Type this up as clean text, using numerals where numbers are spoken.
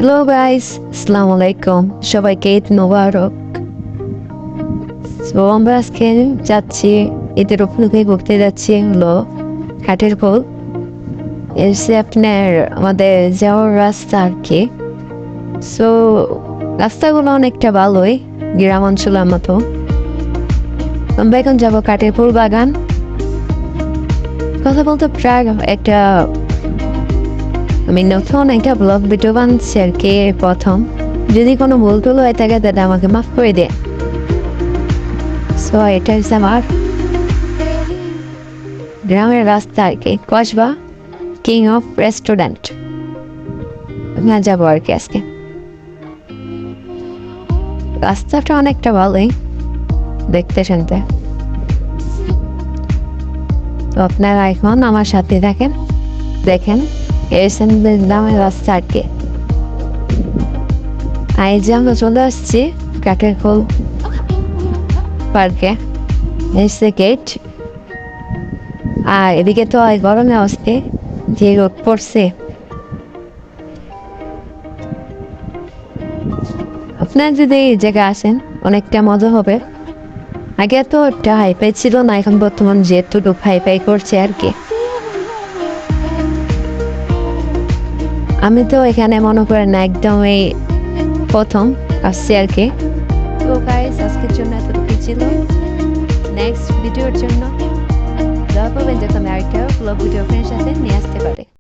Hello guys, আসসালামু আলাইকুম। সবাইকে ঈদ মোবারক। তো আমরা আজকে যাচ্ছি, ঈদের উপলক্ষে ঘুরতে যাচ্ছি হলো কাঠের পুল। এসে আপনার আমাদের যাওয়ার রাস্তা আর কি। সো রাস্তাগুলো অনেকটা ভালোই, গ্রাম অঞ্চলের মতো। আমরা এখন যাবো কাঠের পুল বাগান। কথা বলতে প্রায় একটা আমি নতুন একটা ব্লগ ভিডিও বানাচ্ছি আর কি প্রথম। যদি কোনো ভুল টুল হয়ে থাকে তাহলে আমাকে মাফ করে দে। সো এটা হচ্ছে আমার গ্রামের রাস্তা আর কি, কসবা কিং অফ রেস্টুরেন্ট। না যাবো আর কি আজকে। রাস্তাটা অনেকটা ভালোই দেখতে শুনতে। তো আপনারা এখন আমার সাথে থাকেন, দেখেন গ্রামের রাস্তা আর কি। এই যে আমরা চলে আসছি কাঠের পুল পার্কে। এসে গেট। আর এদিকে তো গরমে আসছে, যে রোদ পড়ছে। আপনার যদি এই জায়গায় আসেন অনেকটা মজা হবে। আগে তো একটা হাইফাই ছিল না, এখন বর্তমান যেহেতু হাইফাই করছে আর কি। আমি তো এখানে মনে করেন না, একদম এই প্রথম আসছি আর কি। তো গাইস আজকের জন্য এতটুকু ছিল। নেক্সট ভিডিওর জন্য দয়া করবেন যাতে আমি আরেকটা ব্লগ ভিডিও আপনার সাথে নিয়ে আসতে পারি।